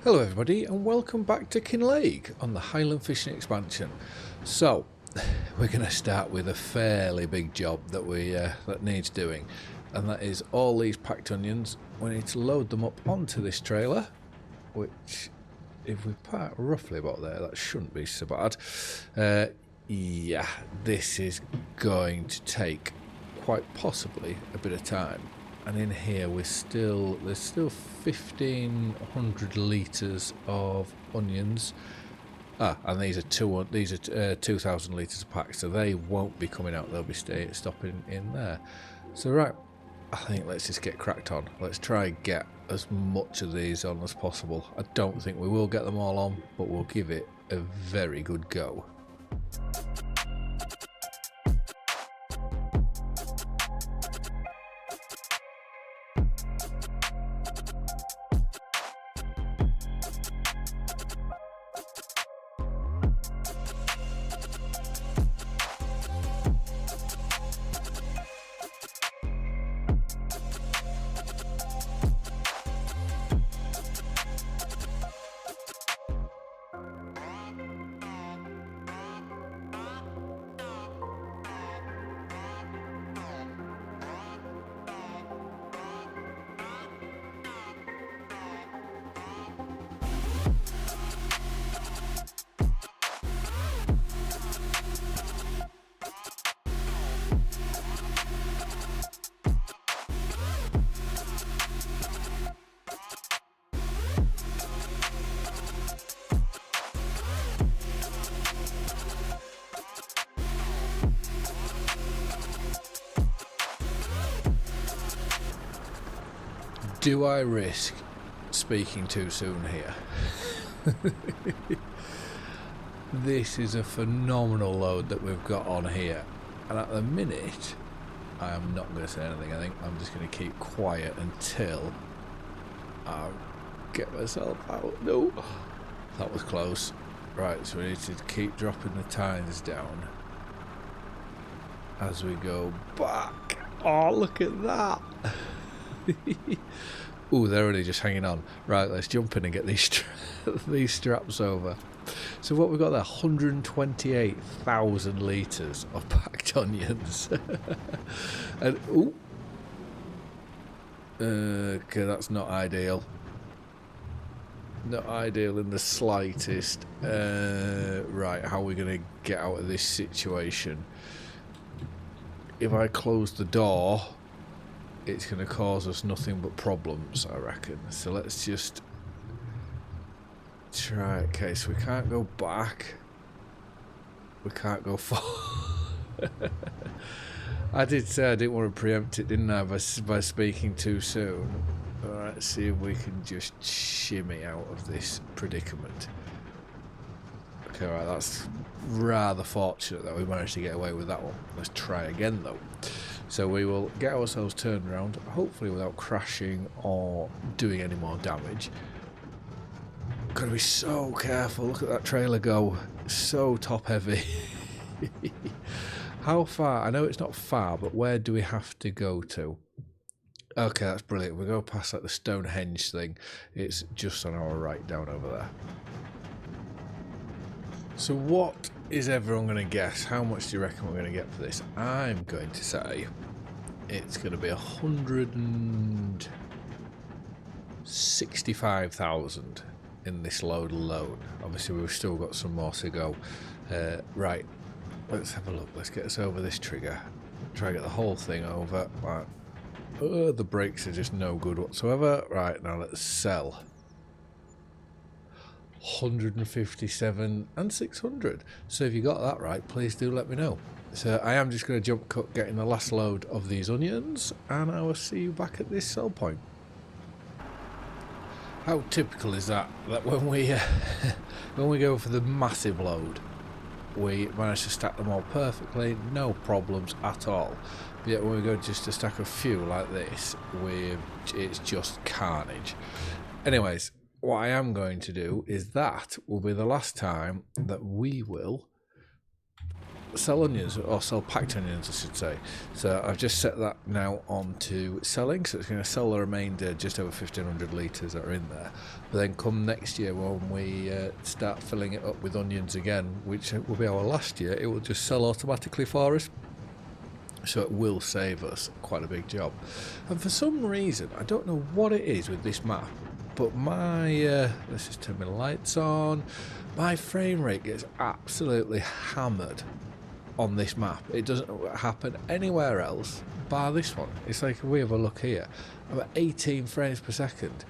Hello everybody and welcome back to Kinlaig on the Highland Fishing Expansion. So we're going to start with a fairly big job that needs doing, and that is all these packed onions. We need to load them up onto this trailer, which if we park roughly about there, that shouldn't be so bad. Yeah, this is going to take quite possibly a bit of time. And in here there's still 1,500 litres of onions. And these are 2,000 litres a pack, so they won't be coming out, they'll be stopping in there. So right, I think let's just get cracked on. Let's try and get as much of these on as possible. I don't think we will get them all on, but we'll give it a very good go. Do I risk speaking too soon here? This is a phenomenal load that we've got on here, and at the minute I am not going to say anything. I think I'm just going to keep quiet until I get myself out. No, that was close. Right, so we need to keep dropping the tines down as we go back. Oh, look at that. Ooh, they're already just hanging on. Right, let's jump in and get these these straps over. So what we've got there, 128,000 litres of packed onions. And ooh, okay, that's not ideal. Not ideal in the slightest. Right, how are we going to get out of this situation? If I close the door, it's going to cause us nothing but problems, I reckon. So let's just try. Okay, so we can't go back. We can't go forward. I did say I didn't want to preempt it, didn't I, by speaking too soon. Alright, see if we can just shimmy out of this predicament. Okay, right, that's rather fortunate that we managed to get away with that one. Let's try again though. So we will get ourselves turned around, hopefully without crashing or doing any more damage. Gotta be so careful. Look at that trailer go. So top heavy. How far? I know it's not far, but where do we have to go to? Okay, that's brilliant. We go past like the Stonehenge thing. It's just on our right down over there. So what is everyone going to guess? How much do you reckon we're going to get for this? I'm going to say it's going to be 165,000 in this load alone. Obviously we've still got some more to go. Right, let's have a look. Let's get us over this trigger. Try to get the whole thing over. Right. The brakes are just no good whatsoever. Right, now let's sell. 157 and 600. So if you got that right, please do let me know. So I am just going to jump cut getting the last load of these onions, and I will see you back at this sell point. How typical is that when we when we go for the massive load, we manage to stack them all perfectly, no problems at all. But yet when we go just to stack a few like this, it's just carnage. Anyways, what I am going to do is that will be the last time that we will sell onions, or sell packed onions I should say. So I've just set that now on to selling, so it's going to sell the remainder, just over 1500 litres that are in there. But then come next year when we start filling it up with onions again, which will be our last year, it will just sell automatically for us. So it will save us quite a big job. And for some reason, I don't know what it is with this map, but my let's just turn my lights on. My frame rate gets absolutely hammered on this map. It doesn't happen anywhere else bar this one. It's like, if we have a look here, I'm at 18 frames per second,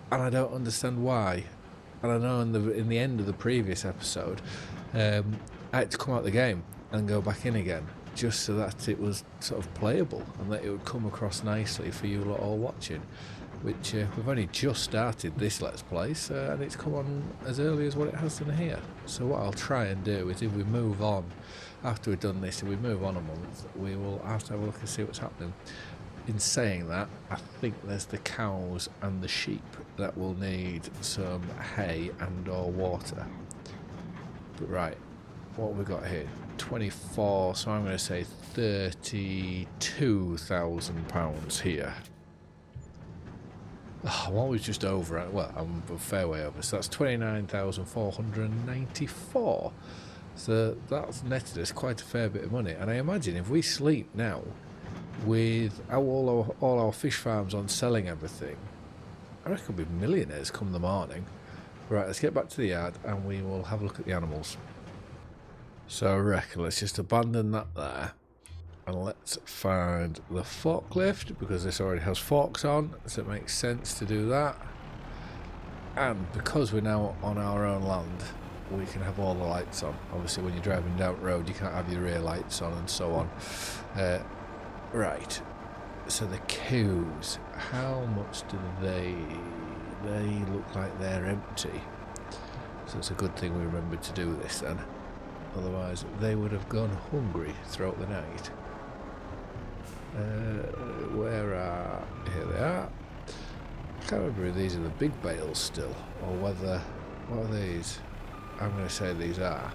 and I don't understand why. And I know in the end of the previous episode, I had to come out of the game and go back in again, just so that it was sort of playable and that it would come across nicely for you lot all watching. Which we've only just started this Let's Play, and it's come on as early as what it has done here. So what I'll try and do is, if we move on, after we've done this, if we move on a month, we will have to have a look and see what's happening. In saying that, I think there's the cows and the sheep that will need some hay and or water. But right, what have we got here? 24, so I'm going to say £32,000 here. Oh, I'm always just over it. Well, I'm a fair way over, so that's 29,494. So that's netted us quite a fair bit of money. And I imagine if we sleep now with all our fish farms on selling everything, I reckon we'll be millionaires come the morning. Right, let's get back to the yard and we will have a look at the animals. So I reckon let's just abandon that there. And let's find the forklift, because this already has forks on, so it makes sense to do that. And because we're now on our own land, we can have all the lights on. Obviously when you're driving down the road you can't have your rear lights on and so on. Right, so the cows, how much do they look like they're empty. So it's a good thing we remembered to do this then. Otherwise they would have gone hungry throughout the night. Here they are. I can't remember if these are the big bales still, or whether, what are these? I'm going to say these are.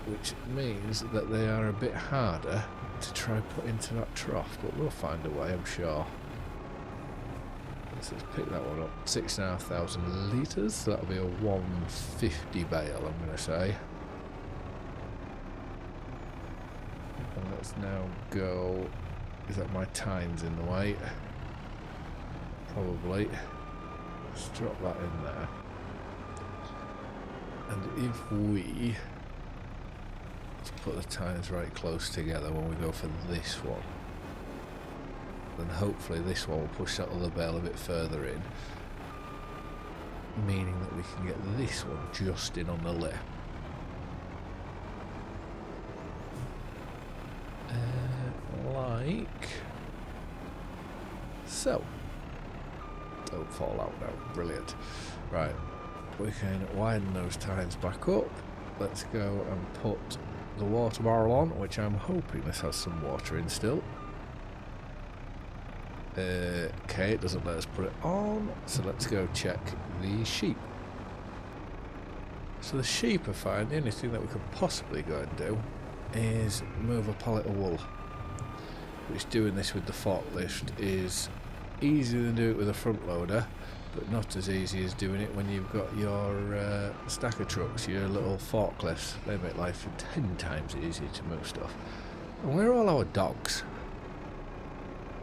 Which means that they are a bit harder to try put into that trough, but we'll find a way, I'm sure. Let's just pick that one up. 6,500 litres, so that'll be a 150 bale, I'm going to say. And let's now go. Is that my time's in the way? Probably. Let's drop that in there. And if we, let's put the tines right close together when we go for this one, then hopefully this one will push that other bale a bit further in, meaning that we can get this one just in on the lip. Like so. Don't fall out now. Brilliant. Right, we can widen those tines back up. Let's go and put the water barrel on, which I'm hoping this has some water in still. Okay, it doesn't let us put it on, so let's go check the sheep. So the sheep are fine. The only thing that we could possibly go and do is move a pallet of wool, which doing this with the forklift is easier than doing it with a front loader, but not as easy as doing it when you've got your stacker trucks, your little forklifts. They make life 10 times easier to move stuff. And where are all our dogs?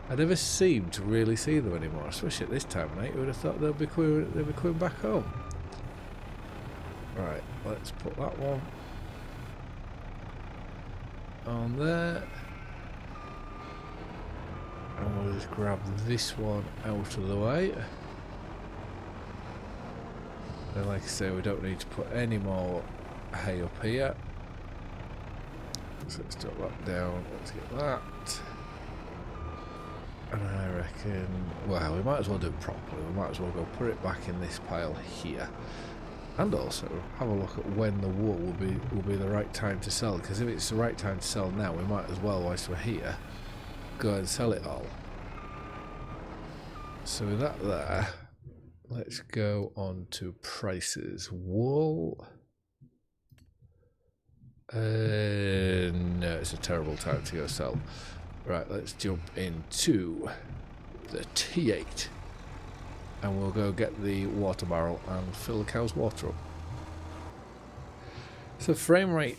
I never seem to really see them anymore, especially at this time of night. You would have thought they'd be coming back home. Right, let's put that one on there. And we'll just grab this one out of the way. And like I say, we don't need to put any more hay up here. So let's drop that down. Let's get that. And I reckon, well, we might as well do it properly. We might as well go put it back in this pile here. And also have a look at when the wool will be the right time to sell. Because if it's the right time to sell now, we might as well, whilst we're here, go and sell it all. So with that there, let's go on to prices. Wool. No, it's a terrible time to go sell. Right, let's jump into the T8 and we'll go get the water barrel and fill the cow's water up. So frame rate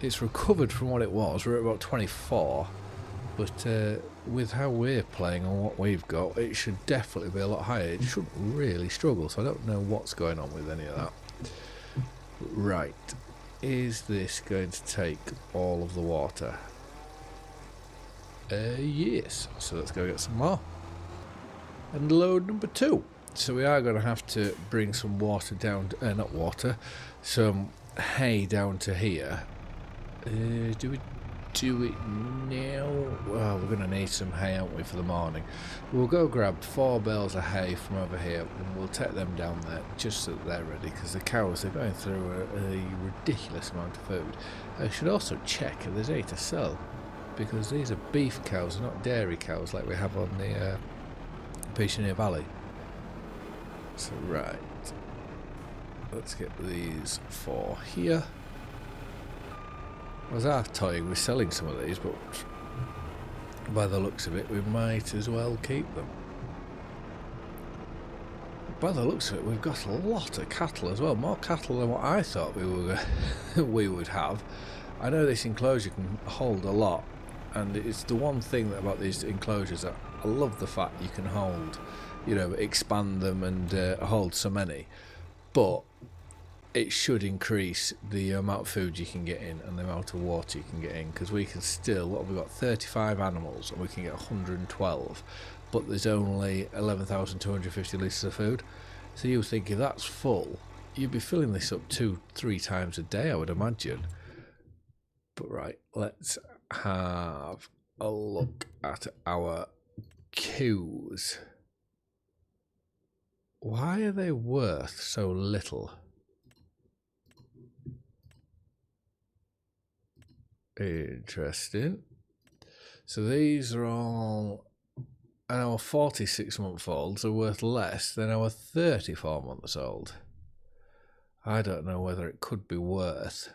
it's recovered from what it was. We're at about 24, but with how we're playing and what we've got, it should definitely be a lot higher. It shouldn't really struggle, so I don't know what's going on with any of that. Right, is this going to take all of the water? Yes, so let's go get some more. And load number 2. So we are going to have to bring some water down, not water, some hay down to here. Do we do it now? Well, we're going to need some hay, aren't we, for the morning. We'll go grab 4 bales of hay from over here and we'll take them down there just so that they're ready, because the cows, they're going through a ridiculous amount of food. I should also check if there's any to sell, because these are beef cows, not dairy cows like we have on the Pishoneer Valley. So right, let's get these 4 here. I was half toying with selling some of these, but by the looks of it, we might as well keep them. By the looks of it, we've got a lot of cattle as well, more cattle than what I thought we would have. I know this enclosure can hold a lot, and it's the one thing about these enclosures that I love, the fact you can hold, you know, expand them and hold so many, but it should increase the amount of food you can get in and the amount of water you can get in, because we can still, what have we got, 35 animals and we can get 112, but there's only 11,250 litres of food. So you think if that's full, you'd be filling this up 2-3 times a day, I would imagine. But right, let's have a look at our cows. Why are they worth so little? Interesting. So these are all, and our 46-month-olds are worth less than our 34 months old. I don't know whether it could be worth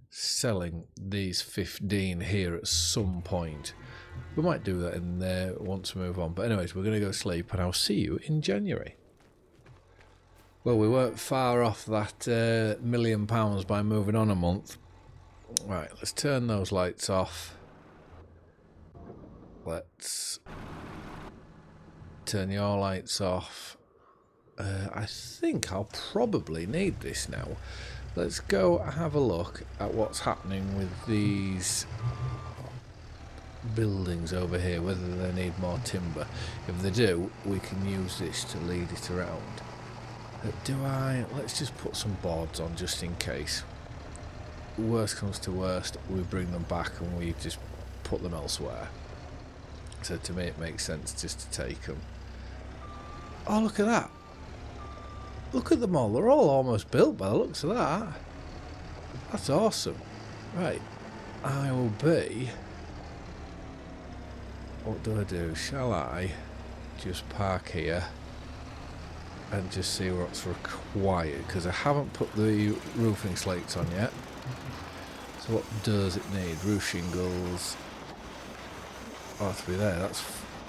selling these 15 here at some point. We might do that in there once we move on. But anyways, we're going to go sleep and I'll see you in January. Well, we weren't far off that £1 million by moving on a month. Right, let's turn those lights off. Let's turn your lights off. I think I'll probably need this now. Let's go have a look at what's happening with these buildings over here, whether they need more timber. If they do, we can use this to lead it around. Let's just put some boards on just in case. Worst comes to worst, we bring them back and we just put them elsewhere. So to me it makes sense just to take them. Oh, look at that. Look at them all. They're all almost built by the looks of that. That's awesome. Right. I will be... What do? Shall I just park here and just see what's required? Because I haven't put the roofing slates on yet. So what does it need? Roof shingles. Oh, to be there. That's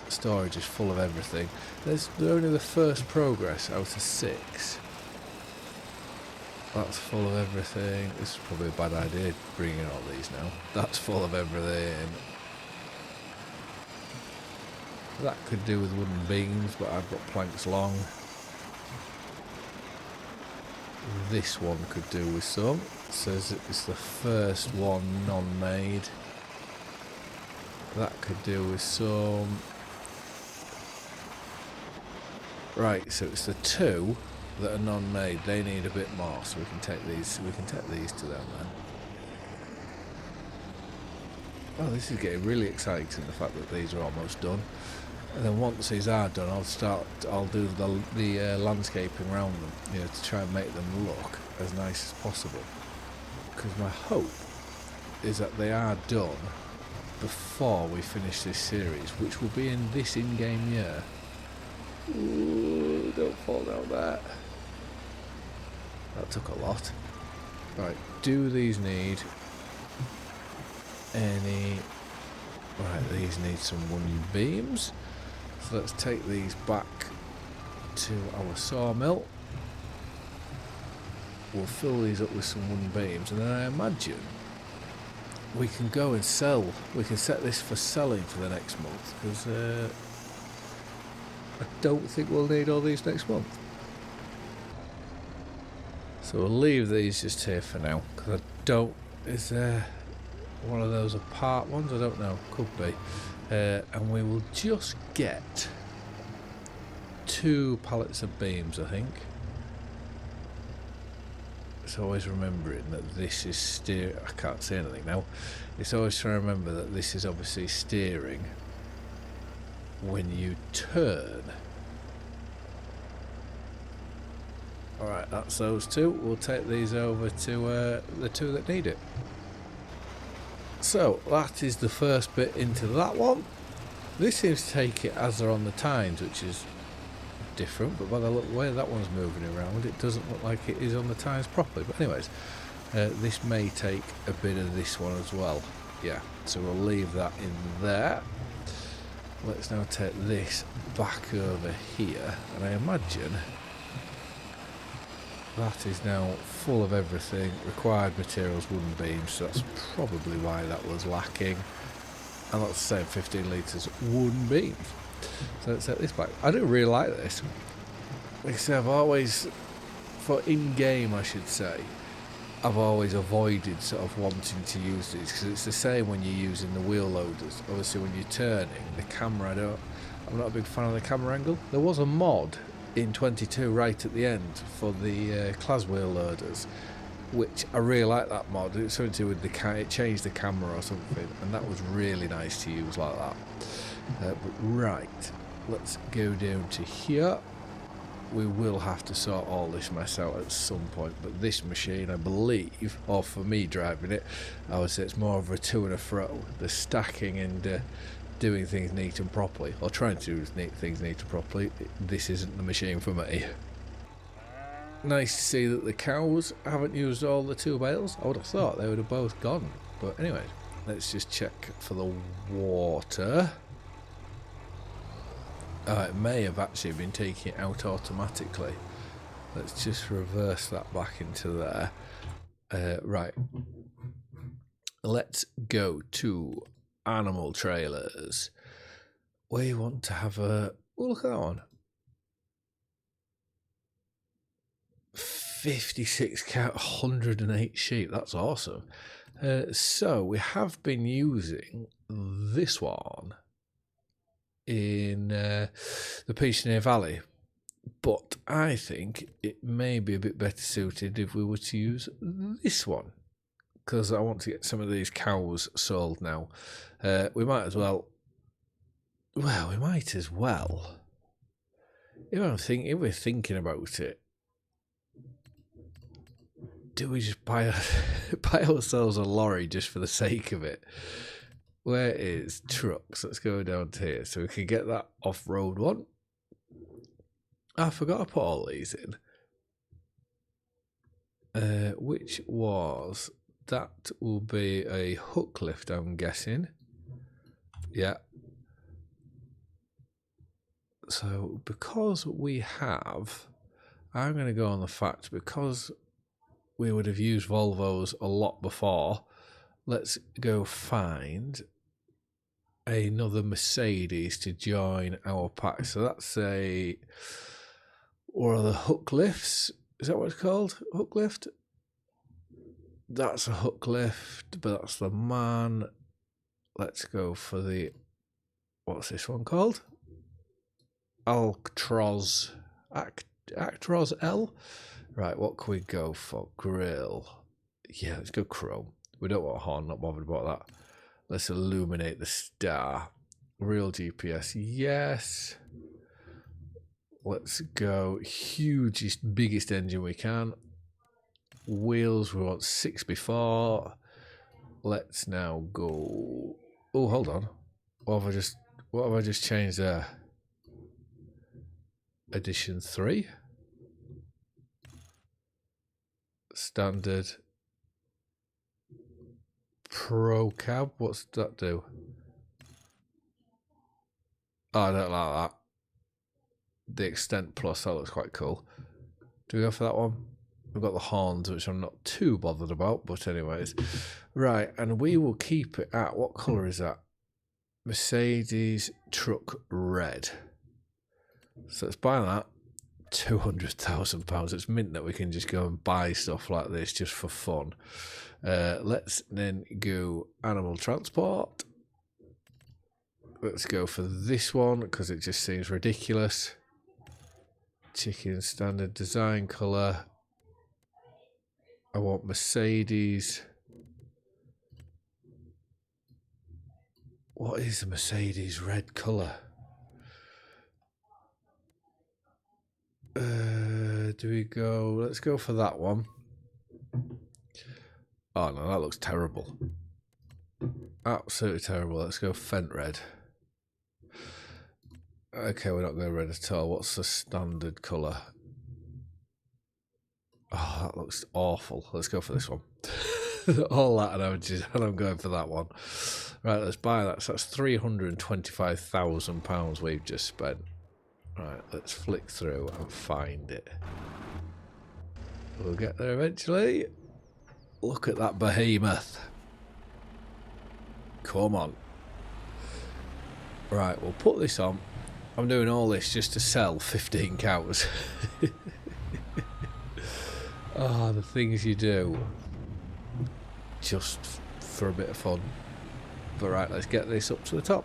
storage is full of everything. They're only the first progress out of 6. That's full of everything. This is probably a bad idea bringing all these now. That's full of everything. That could do with wooden beams, but I've got planks long. This one could do with some. It says it's the first one non-made. That could do with some. Right, so it's the 2 that are non-made. They need a bit more, so we can take these. We can take these to them then. Oh, this is getting really exciting. The fact that these are almost done. And then once these are done, I'll do the landscaping around them, you know, to try and make them look as nice as possible. Because my hope is that they are done before we finish this series, which will be in this in-game year. Ooh, don't fall down there. That took a lot. Right, do these need any... Right, these need some wooden beams. So let's take these back to our sawmill. We'll fill these up with some wooden beams, and then I imagine we can go and sell. We can set this for selling for the next month, because I don't think we'll need all these next month. So we'll leave these just here for now, because I don't... Is there one of those apart ones? I don't know. Could be. And we will just get 2 pallets of beams, I think. It's always remembering that this is steer. I can't say anything now. It's always trying to remember that this is obviously steering when you turn. Alright, that's those 2. We'll take these over to the 2 that need it. So that is the first bit into that one. This seems to take it as they're on the tines, which is different, but by the way that one's moving around, it doesn't look like it is on the tines properly. But anyways, this may take a bit of this one as well. Yeah, so we'll leave that in there. Let's now take this back over here, and I imagine that is now full of everything. Required materials, wooden beams, so that's probably why that was lacking. And that's the same, 15 litres wooden beams. So let's set this back. I do really like this. Like I say, I've always, for in-game I should say, I've always avoided sort of wanting to use these, because it's the same when you're using the wheel loaders. Obviously when you're turning, the camera, I'm not a big fan of the camera angle. There was a mod in 22 right at the end for the class wheel loaders, which I really like that mod. It was something to do with it changed the camera or something, and that was really nice to use like that. But right, let's go down to here. We will have to sort all this mess out at some point, but this machine, I believe, or for me driving it, I would say it's more of a to and a fro. The stacking and doing things neat and properly, or trying to do things neat and properly, this isn't the machine for me. Nice to see that the cows haven't used all the 2 bales. I would have thought they would have both gone. But anyway, let's just check for the water. It may have actually been taking it out automatically. Let's just reverse that back into there. Right. Let's go to animal trailers. We want to have a... Oh, look at that one. 56 cow, 108 sheep. That's awesome. So we have been using this one in the Peachtree Valley, but I think it may be a bit better suited if we were to use this one, because I want to get some of these cows sold now. We might as well. Well, we might as well. If we're thinking about it, do we just buy ourselves a lorry just for the sake of it? Where is trucks? Let's go down to here so we can get that off-road one. I forgot to put all these in. Which was... That will be a hook lift, I'm guessing. Yeah. So, because we have... I'm going to go on the fact, because we would have used Volvos a lot before, let's go find another Mercedes to join our pack. So that's a... Or the hook lifts. Is that what it's called? Hook lift? That's a hook lift, but that's the man. Let's go for the... What's this one called? Actros L? Right, what can we go for? Grill. Yeah, let's go chrome. We don't want a horn, not bothered about that. Let's illuminate the star. Real GPS, yes. Let's go hugest, biggest engine we can. Wheels, we want 6 before. Let's now go... Oh, hold on. What have I just changed there? Edition 3. Standard. Pro Cab. What's that do? Oh, I don't like that. The Extent Plus, that looks quite cool. Do we go for that one? We've got the horns, which I'm not too bothered about, but anyways. Right, and we will keep it at, what colour is that? Mercedes Truck Red. So let's buy that. £200,000. It's mint that we can just go and buy stuff like this just for fun. Let's then go animal transport. Let's go for this one because it just seems ridiculous. Chicken standard design colour. I want Mercedes. What is the Mercedes red colour? Do we go? Let's go for that one. Oh no, that looks terrible. Absolutely terrible. Let's go Fent red. Okay, we're not going red at all. What's the standard colour? Oh, that looks awful. Let's go for this one. All that and I'm going for that one. Right, let's buy that. So that's £325,000 we've just spent. Right, let's flick through and find it. We'll get there eventually. Look at that behemoth. Come on. Right, we'll put this on. I'm doing all this just to sell 15 cows. Oh, the things you do. Just for a bit of fun. But right, let's get this up to the top.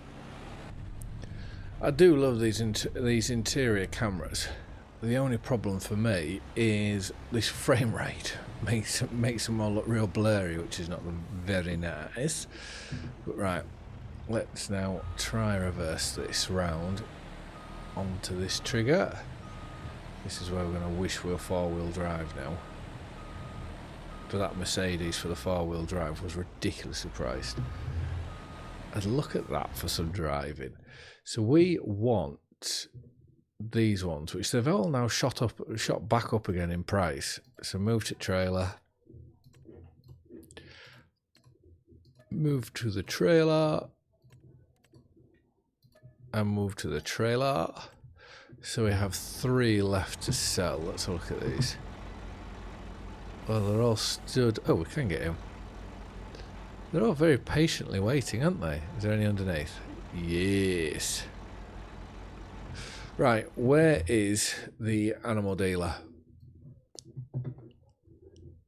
I do love these interior cameras. The only problem for me is this frame rate makes them all look real blurry, which is not very nice. But right, let's now try reverse this round onto this trigger. This is where we're going to wish we were four-wheel drive now. But that Mercedes for the four-wheel drive was ridiculously priced. And look at that for some driving. So we want these ones, which they've all now shot back up again in price. So move to trailer. Move to the trailer. And move to the trailer. So we have 3 left to sell. Let's have a look at these. Well, they're all stood. Oh, we can get him. They're all very patiently waiting, aren't they? Is there any underneath? Yes. Right, where is the animal dealer?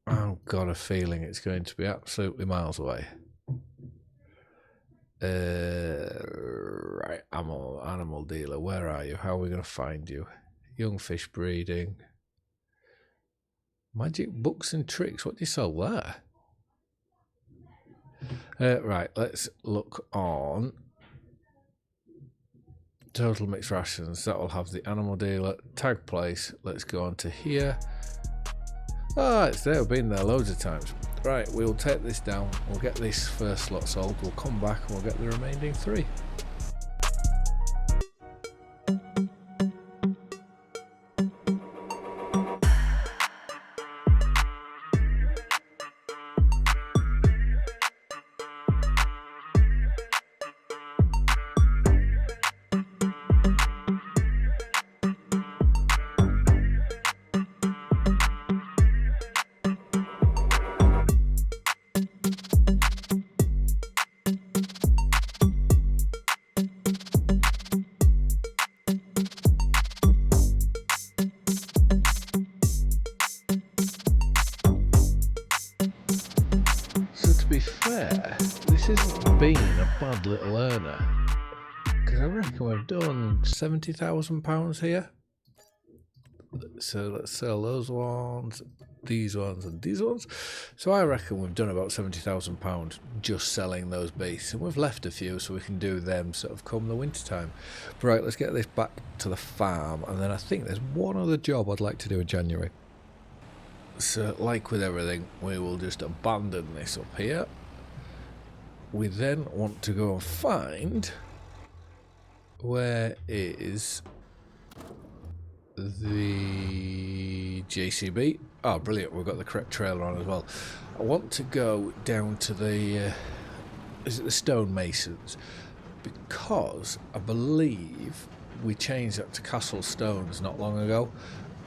I've got a feeling it's going to be absolutely miles away. Right, animal dealer, where are you? How are we going to find you? Young fish breeding. Magic books and tricks. What do you sell there? Right, let's look on total mixed rations. That will have the animal dealer tag place. Let's go on to here. Ah, it's there. We've been there loads of times. Right, we'll take this down. We'll get this first lot sold. We'll come back and we'll get the remaining 3. This hasn't been a bad little earner, because I reckon we've done £70,000 here. So let's sell those ones, these ones and these ones. So I reckon we've done about £70,000 just selling those beasts, and we've left a few so we can do them sort of come the winter time. But right, let's get this back to the farm, and then I think there's one other job I'd like to do in January. So like with everything, we will just abandon this up here. We then want to go and find where is the JCB. Oh, brilliant, we've got the correct trailer on as well. I want to go down to the is it the stonemasons, because I believe we changed that to Castle Stones not long ago,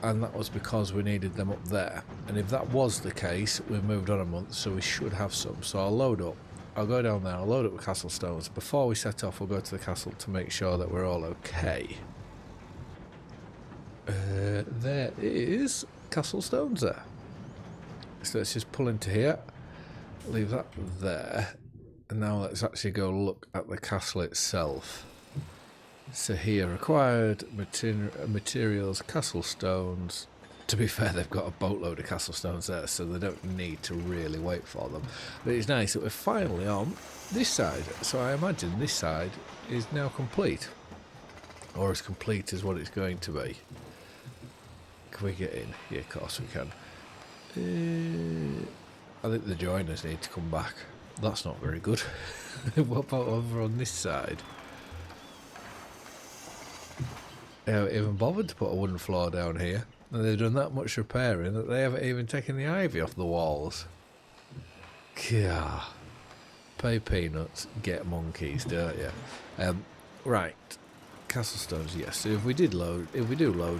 and that was because we needed them up there. And if that was the case, we've moved on a month, so we should have some. So I'll load up, I'll go down there, I'll load up with Castle Stones. Before we set off, we'll go to the castle to make sure that we're all okay. There is Castle Stones there. So let's just pull into here, leave that there, and now let's actually go look at the castle itself. So here, required materials, Castle Stones. To be fair, they've got a boatload of Castle Stones there, so they don't need to really wait for them. But it's nice that we're finally on this side, so I imagine this side is now complete. Or as complete as what it's going to be. Can we get in? Yeah, of course we can. I think the joiners need to come back. That's not very good. What about over on this side? They haven't even bothered to put a wooden floor down here. And they've done that much repairing that they haven't even taken the ivy off the walls. Gah. Pay peanuts, get monkeys, don't you? Right. Castle Stones, yes. So if we do load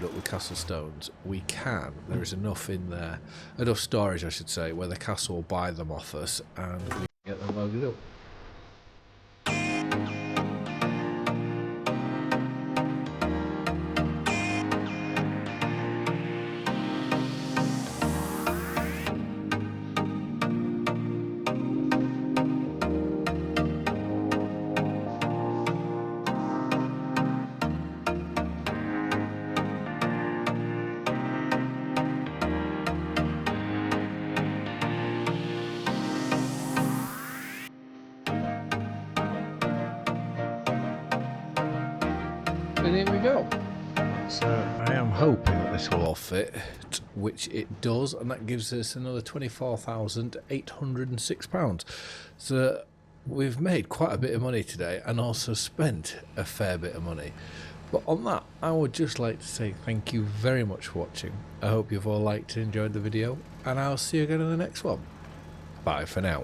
up with Castle Stones, we can. There is enough in there, enough storage, I should say, where the castle will buy them off us, and we can get them loaded up. And here we go. So I am hoping that this will all fit, which it does, and that gives us another £24,806. So we've made quite a bit of money today and also spent a fair bit of money. But on that, I would just like to say thank you very much for watching. I hope you've all liked and enjoyed the video, and I'll see you again in the next one. Bye for now.